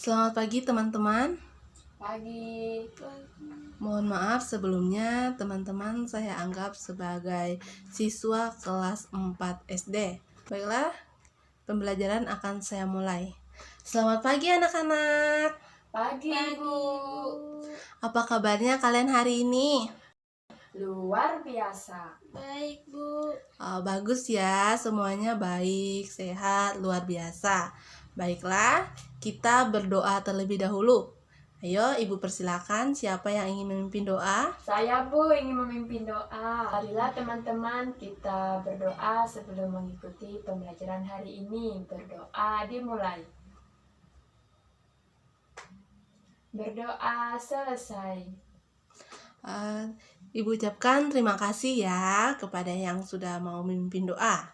Selamat pagi teman-teman. Pagi. Mohon maaf sebelumnya teman-teman saya anggap sebagai siswa kelas 4 SD. Baiklah, pembelajaran akan saya mulai. Selamat pagi anak-anak. Pagi, Bu. Apa kabarnya kalian hari ini? Luar biasa. Baik, Bu. Bagus ya, semuanya baik, sehat, luar biasa. Baiklah, kita berdoa terlebih dahulu. Ayo, Ibu persilakan siapa yang ingin memimpin doa? Saya, Bu, ingin memimpin doa. Marilah teman-teman kita berdoa sebelum mengikuti pembelajaran hari ini. Berdoa dimulai. Berdoa selesai. Ibu ucapkan terima kasih ya kepada yang sudah mau memimpin doa.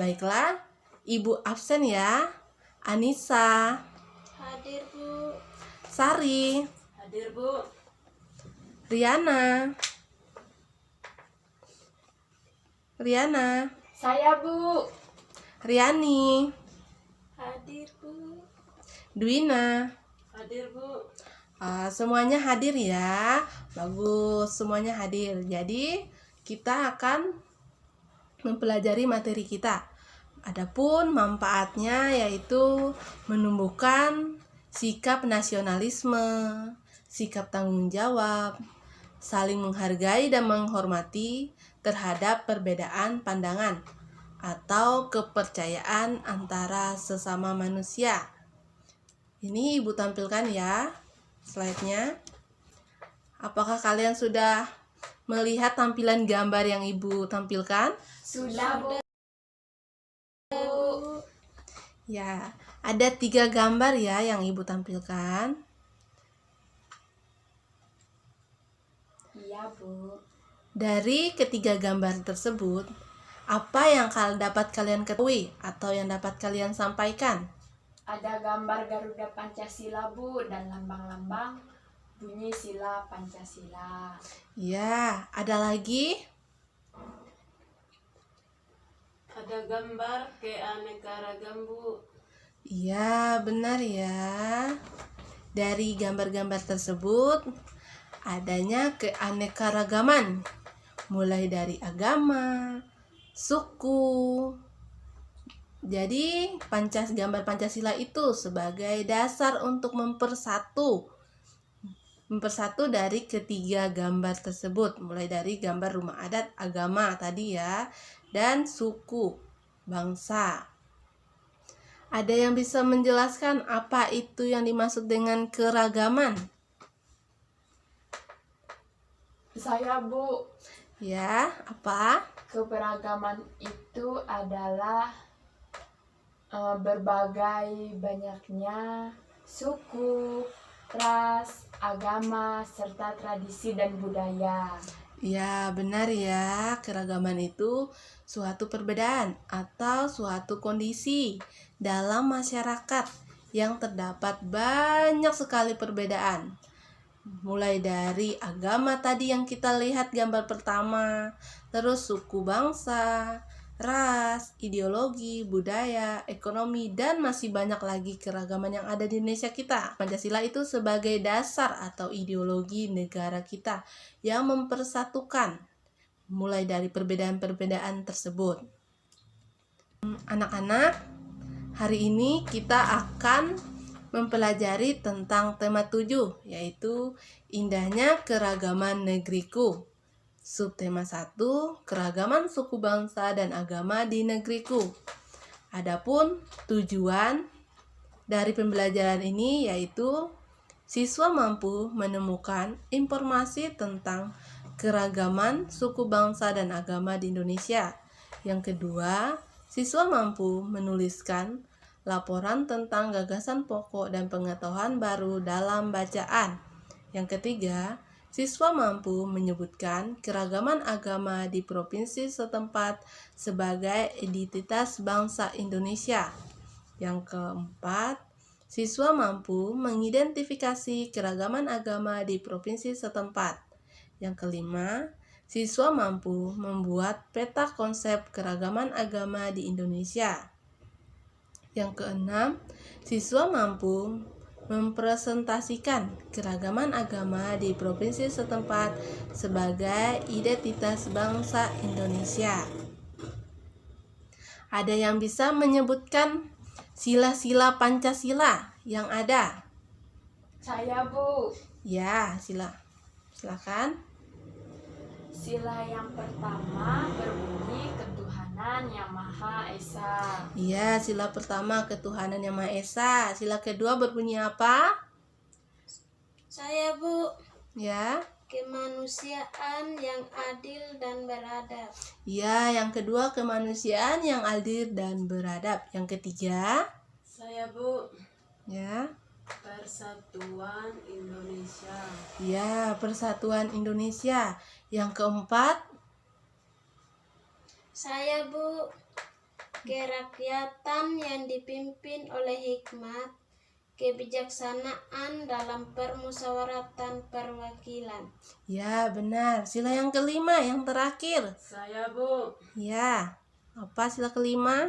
Baiklah, Ibu absen ya. Anissa, Hadir, Bu. Sari, Hadir, Bu. Riana, Saya, Bu. Riani, Hadir, Bu. Dwina. Hadir, Bu. Semuanya hadir ya. Bagus, semuanya hadir. Jadi kita akan mempelajari materi kita. Adapun manfaatnya yaitu menumbuhkan sikap nasionalisme, sikap tanggung jawab, saling menghargai dan menghormati terhadap perbedaan pandangan atau kepercayaan antara sesama manusia. Ini Ibu tampilkan ya slide-nya. Apakah kalian sudah melihat tampilan gambar yang Ibu tampilkan? Sudah, Bu. Ya, ada 3 gambar ya yang Ibu tampilkan. Iya, Bu. Dari ketiga gambar tersebut, apa yang dapat kalian ketahui atau yang dapat kalian sampaikan? Ada gambar Garuda Pancasila, Bu, dan lambang-lambang bunyi sila Pancasila. Ya, ada lagi? Ada gambar keanekaragam, Bu. Iya, benar ya. Dari gambar-gambar tersebut adanya keanekaragaman, mulai dari agama, suku. Jadi, gambar Pancasila itu sebagai dasar untuk mempersatu dari ketiga gambar tersebut, mulai dari gambar rumah adat, agama tadi ya, dan suku, bangsa. Ada yang bisa menjelaskan apa itu yang dimaksud dengan keragaman? Saya, Bu. Ya, apa? Keberagaman itu adalah berbagai banyaknya suku, ras, agama, serta tradisi dan budaya. Ya, benar ya. Keragaman itu suatu perbedaan atau suatu kondisi dalam masyarakat yang terdapat banyak sekali perbedaan. Mulai dari agama tadi yang kita lihat gambar pertama, terus suku bangsa, ras, ideologi, budaya, ekonomi, dan masih banyak lagi keragaman yang ada di Indonesia kita. Pancasila itu sebagai dasar atau ideologi negara kita yang mempersatukan mulai dari perbedaan-perbedaan tersebut. Anak-anak, hari ini kita akan mempelajari tentang tema 7, yaitu indahnya keragaman negeriku. Subtema 1, keragaman suku bangsa dan agama di negeriku. Adapun tujuan dari pembelajaran ini yaitu siswa mampu menemukan informasi tentang keragaman suku bangsa dan agama di Indonesia. Yang kedua, siswa mampu menuliskan laporan tentang gagasan pokok dan pengetahuan baru dalam bacaan. Yang ketiga, siswa mampu menyebutkan keragaman agama di provinsi setempat sebagai identitas bangsa Indonesia. Yang keempat, siswa mampu mengidentifikasi keragaman agama di provinsi setempat. Yang kelima, siswa mampu membuat peta konsep keragaman agama di Indonesia. Yang keenam, siswa mampu mempresentasikan keragaman agama di provinsi setempat sebagai identitas bangsa Indonesia. Ada yang bisa menyebutkan sila-sila Pancasila yang ada? Saya, Bu. Ya, silakan. Sila yang pertama berbunyi ketuhanan yang Maha Esa. Iya, sila pertama ketuhanan yang Maha Esa. Sila kedua berbunyi apa? Saya, Bu. Ya. Kemanusiaan yang adil dan beradab. Ya, yang kedua kemanusiaan yang adil dan beradab. Yang ketiga, Saya, Bu. ya. Persatuan Indonesia. Ya, Persatuan Indonesia. Yang keempat, Saya, Bu. Kerakyatan yang dipimpin oleh hikmat, kebijaksanaan dalam permusyawaratan perwakilan. ya benar. Sila yang kelima, yang terakhir. Saya, Bu. Ya, apa sila kelima?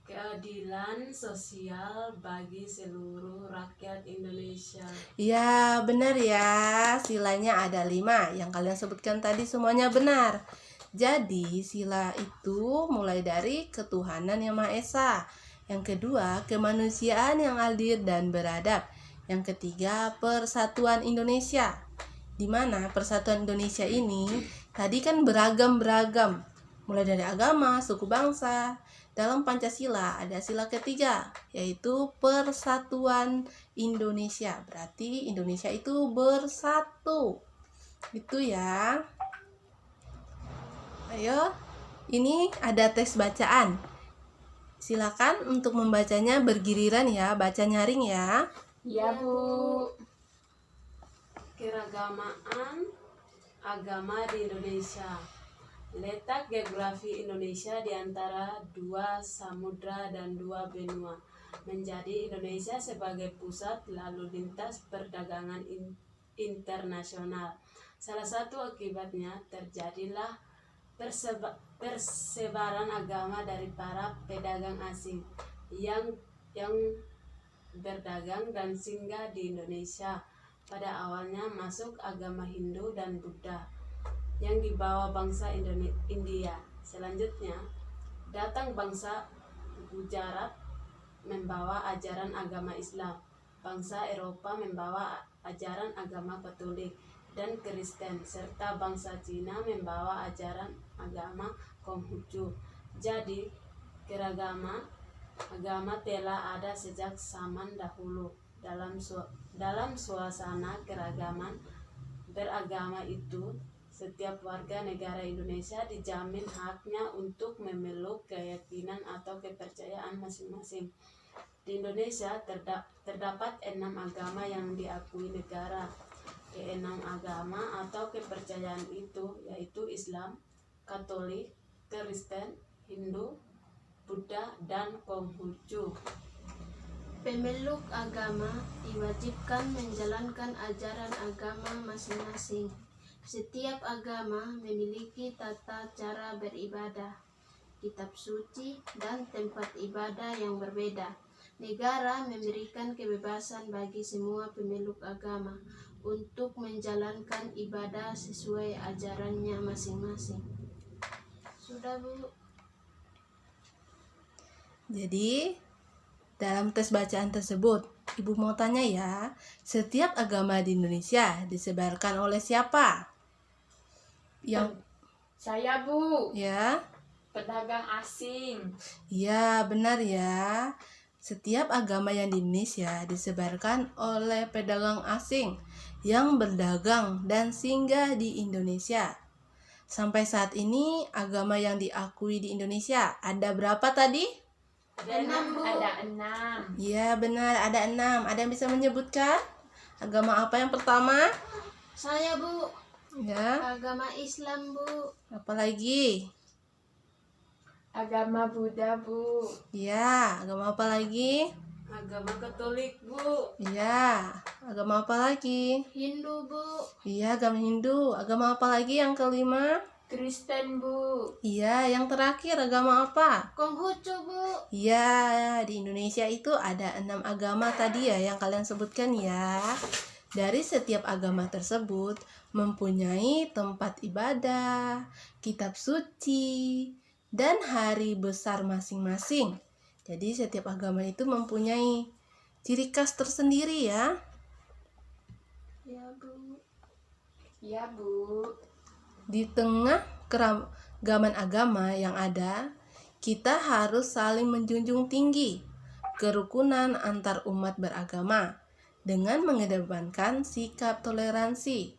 Keadilan sosial bagi seluruh rakyat Indonesia. Ya, benar ya. Silanya ada 5. Yang kalian sebutkan tadi semuanya benar. Jadi, sila itu mulai dari ketuhanan yang Maha Esa. Yang kedua, kemanusiaan yang adil dan beradab. Yang ketiga, persatuan Indonesia. Di mana persatuan Indonesia ini tadi kan beragam-beragam. Mulai dari agama, suku bangsa. Dalam Pancasila ada sila ketiga, yaitu persatuan Indonesia. Berarti Indonesia itu bersatu. Itu ya. Ayo, ini ada teks bacaan. Silakan untuk membacanya bergiliran ya, baca nyaring ya. Iya, Bu. Keragaman agama di Indonesia. Letak geografi Indonesia di antara 2 samudra dan 2 benua menjadi Indonesia sebagai pusat lalu lintas perdagangan internasional. Salah satu akibatnya terjadilah persebaran agama dari para pedagang asing yang berdagang dan singgah di Indonesia. Pada awalnya masuk agama Hindu dan Buddha yang dibawa bangsa India. Selanjutnya datang bangsa Gujarat membawa ajaran agama Islam. Bangsa Eropa membawa ajaran agama Katolik dan Kristen, serta bangsa Cina membawa ajaran agama Konghucu. Jadi, keragaman agama telah ada sejak zaman dahulu. Dalam suasana keragaman beragama itu, setiap warga negara Indonesia dijamin haknya untuk memeluk keyakinan atau kepercayaan masing-masing. Di Indonesia terdapat 6 agama yang diakui negara. Keenam agama atau kepercayaan itu yaitu Islam, Katolik, Kristen, Hindu, Buddha, dan Konghucu. Pemeluk agama diwajibkan menjalankan ajaran agama masing-masing. Setiap agama memiliki tata cara beribadah, kitab suci, dan tempat ibadah yang berbeda. Negara memberikan kebebasan bagi semua pemeluk agama untuk menjalankan ibadah sesuai ajarannya masing-masing. Sudah, Bu. Jadi, dalam tes bacaan tersebut, Ibu mau tanya ya, setiap agama di Indonesia disebarkan oleh siapa? Yang Saya, Bu. ya, Pedagang asing. ya benar ya. Setiap agama yang di Indonesia disebarkan oleh pedagang asing yang berdagang dan singgah di Indonesia. Sampai saat ini agama yang diakui di Indonesia ada berapa tadi? Ada 6, Bu. Ada 6. Ya benar, ada 6. Ada yang bisa menyebutkan agama apa yang pertama? Saya, Bu. Ya, Agama Islam, Bu. apa lagi? Agama Buddha, Bu. Ya, agama apa lagi? Agama Katolik, Bu. Ya, agama apa lagi? Hindu, Bu. Iya, agama Hindu. Agama apa lagi yang kelima? Kristen, Bu. Iya, yang terakhir agama apa? Konghucu, Bu. Ya, di Indonesia itu ada 6 agama tadi ya yang kalian sebutkan ya. Dari setiap agama tersebut mempunyai tempat ibadah, kitab suci, dan hari besar masing-masing. Jadi setiap agama itu mempunyai ciri khas tersendiri ya. Ya, Bu. Ya, Bu. Di tengah keragaman agama yang ada, kita harus saling menjunjung tinggi kerukunan antar umat beragama dengan mengedepankan sikap toleransi.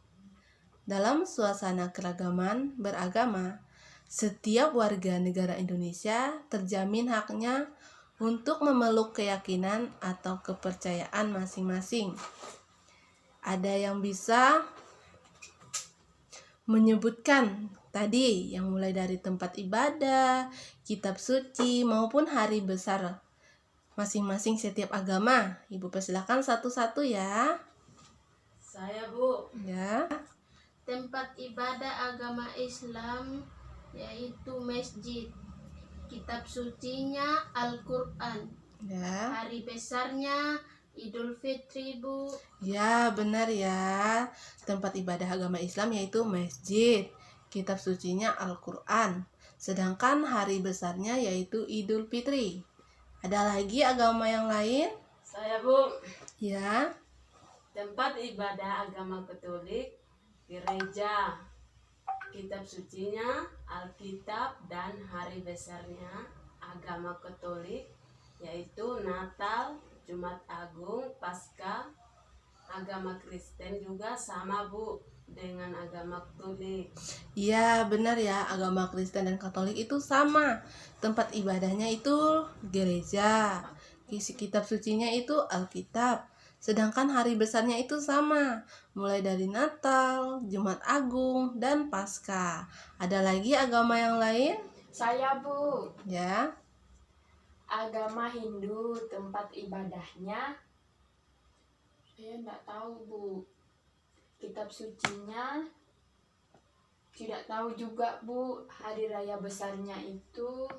Dalam suasana keragaman beragama, setiap warga negara Indonesia terjamin haknya untuk memeluk keyakinan atau kepercayaan masing-masing. Ada yang bisa menyebutkan tadi yang mulai dari tempat ibadah, kitab suci maupun hari besar masing-masing setiap agama. Ibu persilakan satu-satu ya. Saya, Bu. Ya. Tempat ibadah agama Islam yaitu masjid. Kitab sucinya Al-Quran. Ya. Hari besarnya Idul Fitri, Bu. Ya, benar ya. Tempat ibadah agama Islam yaitu masjid. Kitab sucinya Al-Quran. Sedangkan hari besarnya yaitu Idul Fitri. Ada lagi agama yang lain? Saya, Bu. Ya. Tempat ibadah agama Katolik, gereja. Kitab sucinya Alkitab dan hari besarnya agama Katolik yaitu Natal, Jumat Agung, Paskah. Agama Kristen juga sama, Bu, dengan agama Katolik. Iya, benar ya. Agama Kristen dan Katolik itu sama. Tempat ibadahnya itu gereja. Isi kitab sucinya itu Alkitab. Sedangkan hari besarnya itu sama. Mulai dari Natal, Jumat Agung, dan Paskah. Ada lagi agama yang lain? Saya, Bu. Ya. Agama Hindu, tempat ibadahnya saya enggak tahu, Bu. Kitab sucinya tidak tahu juga, Bu. Hari raya besarnya itu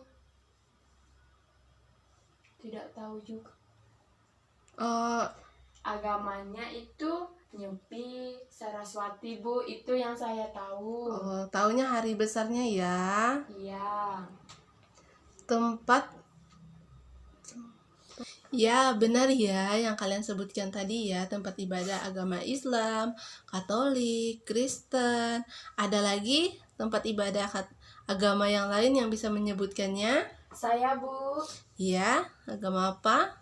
tidak tahu juga. Agamanya itu Nyepi, Saraswati, Bu. Itu yang saya tahu. Taunya hari besarnya ya. Iya. Tempat. Ya, benar ya yang kalian sebutkan tadi ya, tempat ibadah agama Islam, Katolik, Kristen. Ada lagi tempat ibadah agama yang lain yang bisa menyebutkannya? Saya, Bu. Ya, agama apa?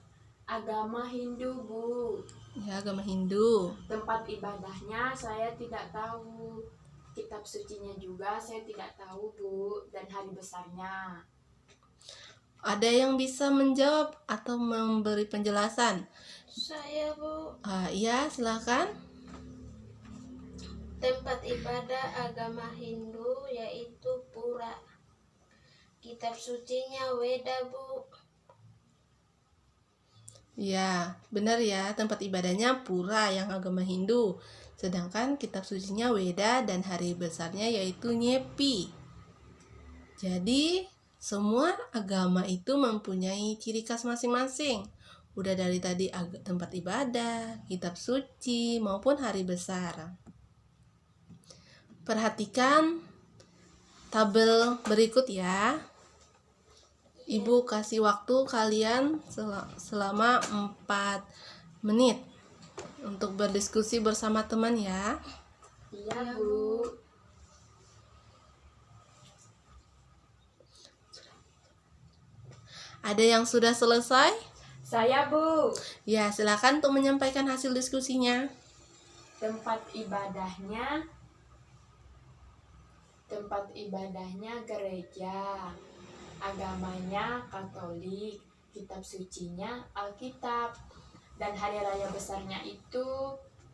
Agama Hindu, Bu. Ya, agama Hindu. Tempat ibadahnya saya tidak tahu. Kitab sucinya juga saya tidak tahu, Bu. Dan hari besarnya. Ada yang bisa menjawab atau memberi penjelasan? Saya, Bu. Iya, silakan. Tempat ibadah agama Hindu yaitu pura. Kitab sucinya Weda, Bu. Ya, benar ya, tempat ibadahnya pura yang agama Hindu. Sedangkan kitab sucinya Weda dan hari besarnya yaitu Nyepi. Jadi, semua agama itu mempunyai ciri khas masing-masing. Udah dari tadi tempat ibadah, kitab suci, maupun hari besar. Perhatikan tabel berikut ya. Ibu kasih waktu kalian selama 4 menit untuk berdiskusi bersama teman ya. Iya, Bu. Ada yang sudah selesai? Saya, Bu. Ya, silakan untuk menyampaikan hasil diskusinya. Tempat ibadahnya gereja. Agamanya Katolik. Kitab sucinya Alkitab. Dan hari raya besarnya itu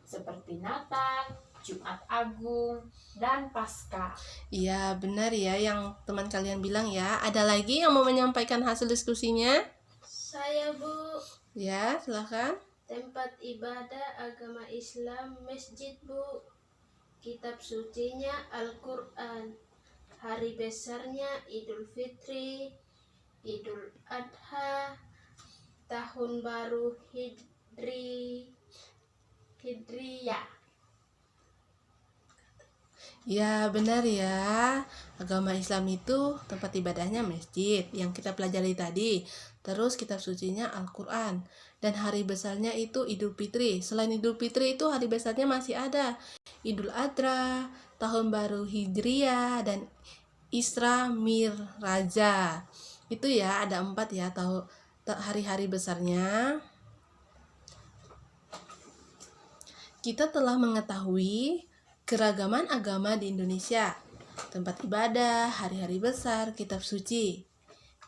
seperti Natal, Jumat Agung, dan Paskah. Iya, benar ya yang teman kalian bilang ya. Ada lagi yang mau menyampaikan hasil diskusinya? Saya, Bu. Ya, silakan. Tempat ibadah agama Islam masjid, Bu. Kitab sucinya Al-Quran. Hari besarnya Idul Fitri, Idul Adha, Tahun Baru Hijriyah. Ya, benar ya. Agama Islam itu tempat ibadahnya masjid yang kita pelajari tadi. Terus kitab sucinya Al-Quran. Dan hari besarnya itu Idul Fitri. Selain Idul Fitri itu hari besarnya masih ada Idul Adha, Tahun Baru Hijriyah, dan Isra Miraja. Itu ya, ada 4 ya hari-hari besarnya. Kita telah mengetahui keragaman agama di Indonesia, tempat ibadah, hari-hari besar, kitab suci.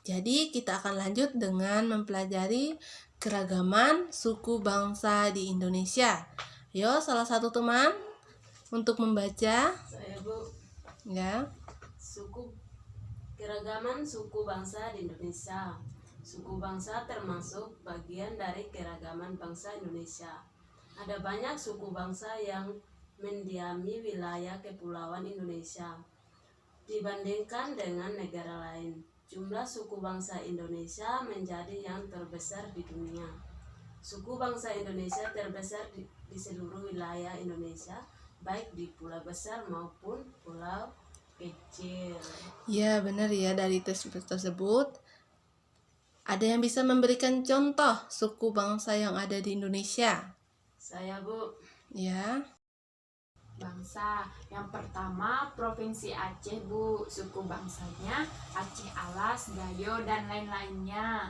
Jadi kita akan lanjut dengan mempelajari keragaman suku bangsa di Indonesia. Yo, salah satu teman untuk membaca. Saya Bu. Ya. Keragaman suku bangsa di Indonesia. Suku bangsa termasuk bagian dari keragaman bangsa Indonesia. Ada banyak suku bangsa yang mendiami wilayah kepulauan Indonesia. Dibandingkan dengan negara lain, jumlah suku bangsa Indonesia menjadi yang terbesar di dunia. Suku bangsa Indonesia terbesar di seluruh wilayah Indonesia, baik di pulau besar maupun pulau kecil. Ya, benar ya, dari tes tersebut. Ada yang bisa memberikan contoh suku bangsa yang ada di Indonesia? Saya Bu. Ya. Bangsa yang pertama Provinsi Aceh Bu, suku bangsanya Aceh Alas, Gayo, dan lain-lainnya.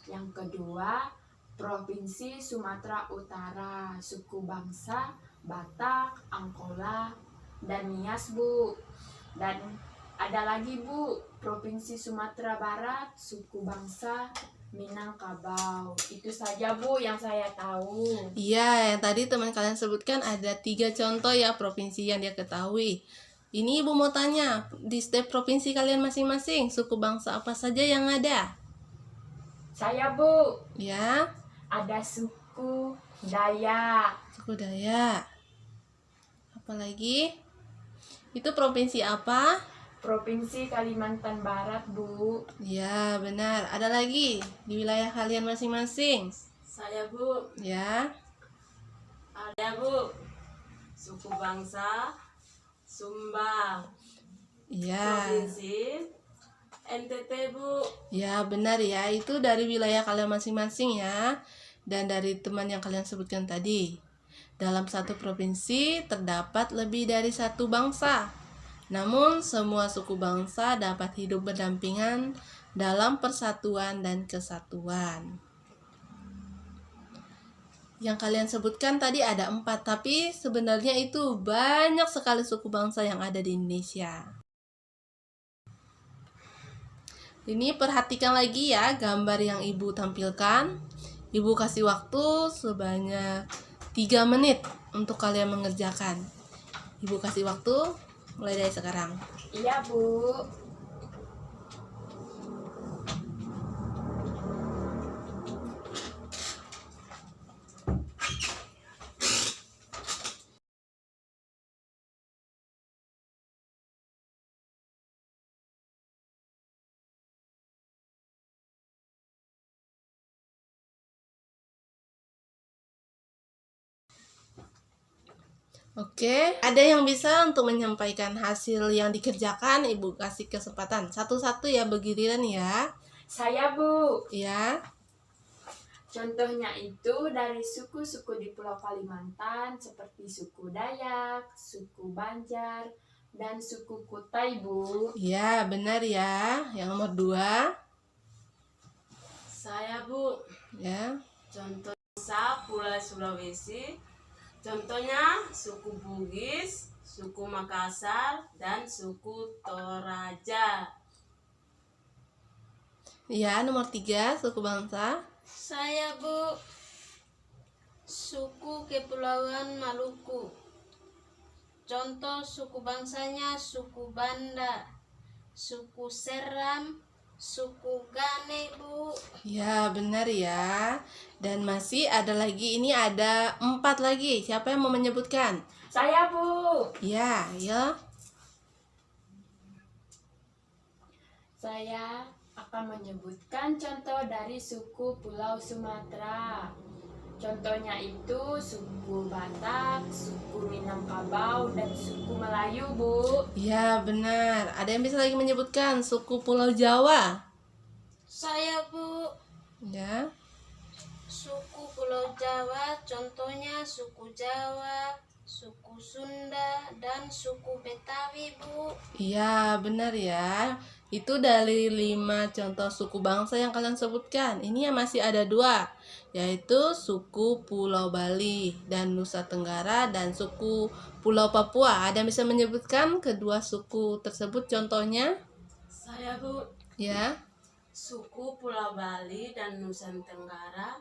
Yang kedua Provinsi Sumatera Utara, suku bangsa Batak, Angkola, dan Nias Bu. Dan ada lagi Bu, Provinsi Sumatera Barat, suku bangsa Minangkabau. Itu saja Bu yang saya tahu. Iya, yang tadi teman kalian sebutkan ada 3 contoh ya provinsi yang dia ketahui. Ini Ibu mau tanya, di setiap provinsi kalian masing-masing, suku bangsa apa saja yang ada? Saya Bu, Ya, ada suku Dayak. suku Dayak. Apalagi? Itu provinsi apa? Provinsi Kalimantan Barat Bu. Ya, benar. Ada lagi di wilayah kalian masing-masing? Saya Bu. Ya. Ada Bu. Suku bangsa Sumba. Ya. Provinsi NTT Bu. Ya, benar ya. Itu dari wilayah kalian masing-masing ya. Dan dari teman yang kalian sebutkan tadi. Dalam satu provinsi terdapat lebih dari satu bangsa. Namun, semua suku bangsa dapat hidup berdampingan dalam persatuan dan kesatuan. Yang kalian sebutkan tadi ada 4, tapi sebenarnya itu banyak sekali suku bangsa yang ada di Indonesia. Ini perhatikan lagi ya gambar yang Ibu tampilkan. Ibu kasih waktu sebanyak 3 menit untuk kalian mengerjakan. Ibu kasih waktu mulai dari sekarang. Iya Bu. Oke, ada yang bisa untuk menyampaikan hasil yang dikerjakan? Ibu kasih kesempatan satu-satu ya, bergiliran ya. Saya Bu. Ya. Contohnya itu dari suku-suku di Pulau Kalimantan seperti suku Dayak, suku Banjar, dan suku Kutai Bu. Ya, benar ya. Yang nomor 2. Saya Bu. Ya. Contoh Pulau Sulawesi. Contohnya suku Bugis, suku Makassar, dan suku Toraja. Ya, nomor 3, suku bangsa. Saya Bu, suku Kepulauan Maluku. Contoh suku bangsanya suku Banda, suku Seram, suku Gane Bu. Ya, benar ya. Dan masih ada lagi, ini ada 4 lagi. Siapa yang mau menyebutkan? Saya Bu. Ya, ya. Saya akan menyebutkan contoh dari suku Pulau Sumatera. Contohnya itu suku Batak, suku Minangkabau, dan suku Melayu, Bu. Ya, benar. Ada yang bisa lagi menyebutkan suku Pulau Jawa? Saya, Bu. Ya. Suku Pulau Jawa, contohnya suku Jawa, suku Sunda, dan suku Betawi, Bu. Iya, benar ya. Itu dari 5 contoh suku bangsa yang kalian sebutkan. Ini yang masih ada 2, yaitu suku Pulau Bali dan Nusa Tenggara dan suku Pulau Papua. Ada yang bisa menyebutkan kedua suku tersebut contohnya? Saya, Bu, Ya. suku Pulau Bali dan Nusa Tenggara,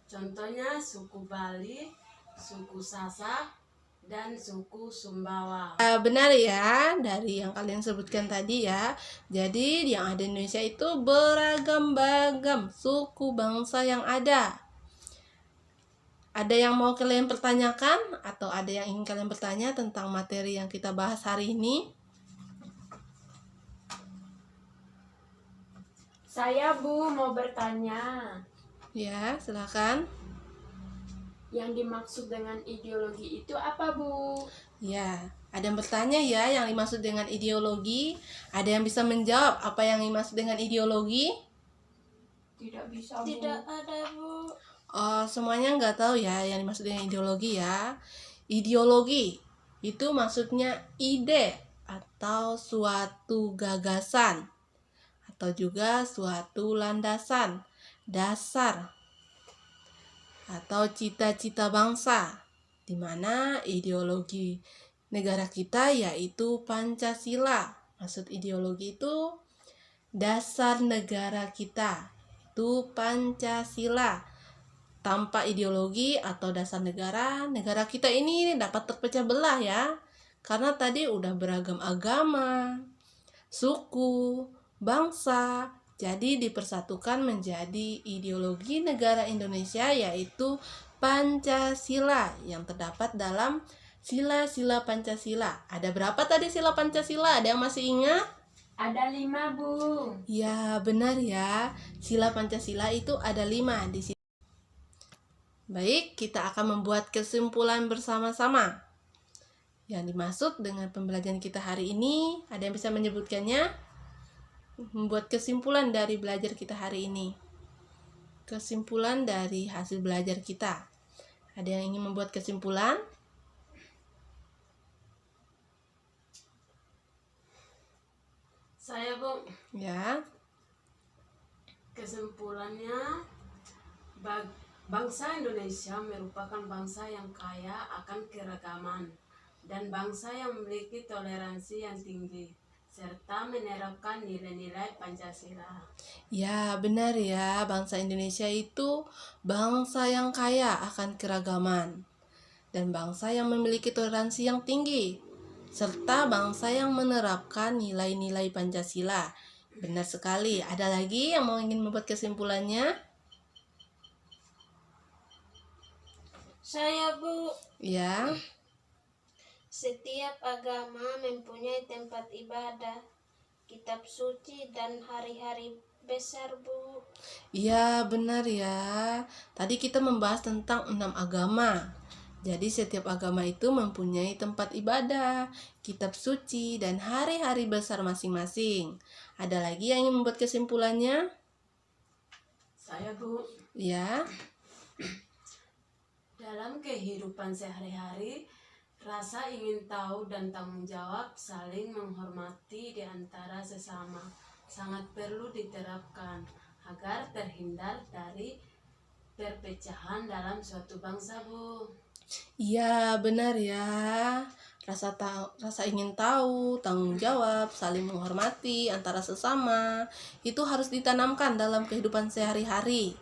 contohnya suku Bali, suku Sasak, dan suku Sumbawa. Benar ya, dari yang kalian sebutkan tadi ya. Jadi yang ada di Indonesia itu beragam-bagam suku bangsa yang ada. Ada yang mau kalian pertanyakan atau ada yang ingin kalian bertanya tentang materi yang kita bahas hari ini? Saya, Bu, mau bertanya. Ya, silakan. Yang dimaksud dengan ideologi itu apa, Bu? Ya, ada yang bertanya ya yang dimaksud dengan ideologi. Ada yang bisa menjawab apa yang dimaksud dengan ideologi? Tidak bisa, Bu. Tidak ada, Bu. Oh, semuanya nggak tahu ya yang dimaksud dengan ideologi ya. Ideologi itu maksudnya ide atau suatu gagasan atau juga suatu landasan, dasar atau cita-cita bangsa, di mana ideologi negara kita yaitu Pancasila. Maksud ideologi itu dasar negara kita, itu Pancasila. Tanpa ideologi atau dasar negara, negara kita ini dapat terpecah belah ya. Karena tadi udah beragam agama, suku, bangsa, jadi dipersatukan menjadi ideologi negara Indonesia yaitu Pancasila yang terdapat dalam sila-sila Pancasila. Ada berapa tadi sila Pancasila? Ada yang masih ingat? Ada 5, Bu. Ya, benar ya. Sila Pancasila itu ada 5 di sini. Baik, kita akan membuat kesimpulan bersama-sama. Yang dimaksud dengan pembelajaran kita hari ini, ada yang bisa menyebutkannya? Membuat kesimpulan dari belajar kita hari ini. Kesimpulan dari hasil belajar kita. Ada yang ingin membuat kesimpulan? Saya, Bu, Ya. kesimpulannya, bangsa Indonesia merupakan bangsa yang kaya akan keragaman dan bangsa yang memiliki toleransi yang tinggi serta menerapkan nilai-nilai Pancasila. Ya, benar ya. Bangsa Indonesia itu bangsa yang kaya akan keragaman dan bangsa yang memiliki toleransi yang tinggi serta bangsa yang menerapkan nilai-nilai Pancasila. Benar sekali. Ada lagi yang mau ingin membuat kesimpulannya? Saya, Bu. Ya. Setiap agama mempunyai tempat ibadah, kitab suci, dan hari-hari besar, Bu. Iya, benar ya. Tadi kita membahas tentang 6 agama. Jadi setiap agama itu mempunyai tempat ibadah, kitab suci, dan hari-hari besar masing-masing. Ada lagi yang ingin membuat kesimpulannya? Saya, Bu, Ya. dalam kehidupan sehari-hari, rasa ingin tahu dan tanggung jawab saling menghormati di antara sesama sangat perlu diterapkan agar terhindar dari perpecahan dalam suatu bangsa, Bu. Iya, benar ya. Rasa ingin tahu, tanggung jawab, saling menghormati antara sesama itu harus ditanamkan dalam kehidupan sehari-hari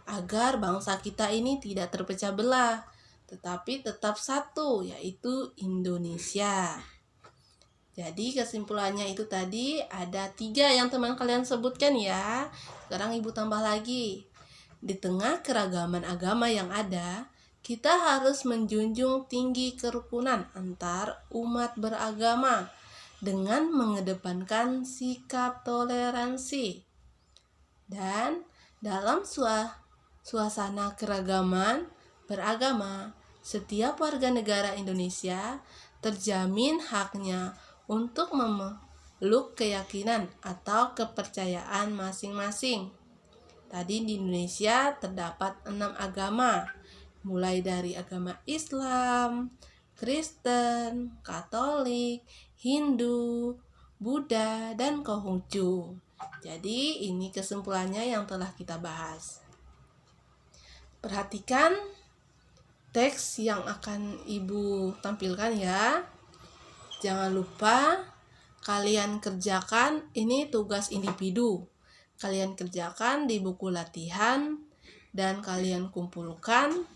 agar bangsa kita ini tidak terpecah belah, tetapi tetap satu, yaitu Indonesia. Jadi kesimpulannya itu tadi ada 3 yang teman kalian sebutkan ya. Sekarang Ibu tambah lagi. Di tengah keragaman agama yang ada, kita harus menjunjung tinggi kerukunan antar umat beragama dengan mengedepankan sikap toleransi. Dan dalam suasana keragaman beragama, setiap warga negara Indonesia terjamin haknya untuk memeluk keyakinan atau kepercayaan masing-masing. Tadi di Indonesia terdapat 6 agama, mulai dari agama Islam, Kristen, Katolik, Hindu, Buddha, dan Konghucu. Jadi ini kesimpulannya yang telah kita bahas. Perhatikan teks yang akan Ibu tampilkan ya. Jangan lupa kalian kerjakan, ini tugas individu. Kalian kerjakan di buku latihan dan kalian kumpulkan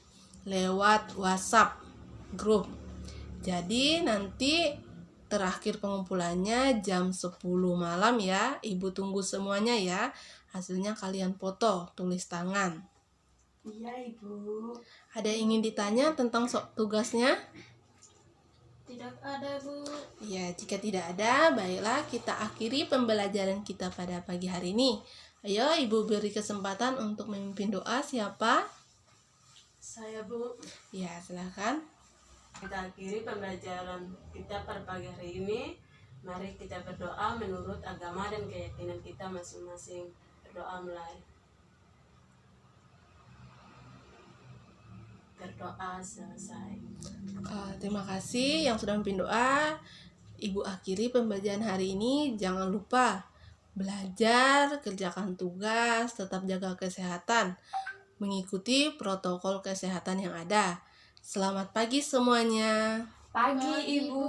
lewat WhatsApp grup. Jadi nanti terakhir pengumpulannya jam 10 malam ya. Ibu tunggu semuanya ya. Hasilnya kalian foto, tulis tangan. Iya, Ibu. Ada yang ingin ditanya tentang tugasnya? Tidak ada, Bu. Ya, jika tidak ada, baiklah kita akhiri pembelajaran kita pada pagi hari ini. Ayo, Ibu beri kesempatan untuk memimpin doa. Siapa? Saya, Bu. Ya, silakan. Kita akhiri pembelajaran kita pada pagi hari ini. Mari kita berdoa menurut agama dan keyakinan kita masing-masing. Berdoa mulai. Berdoa selesai. Terima kasih yang sudah memimpin doa. Ibu akhiri pembelajaran hari ini. Jangan lupa belajar, kerjakan tugas, tetap jaga kesehatan, mengikuti protokol kesehatan yang ada. Selamat pagi semuanya. Pagi, Ibu.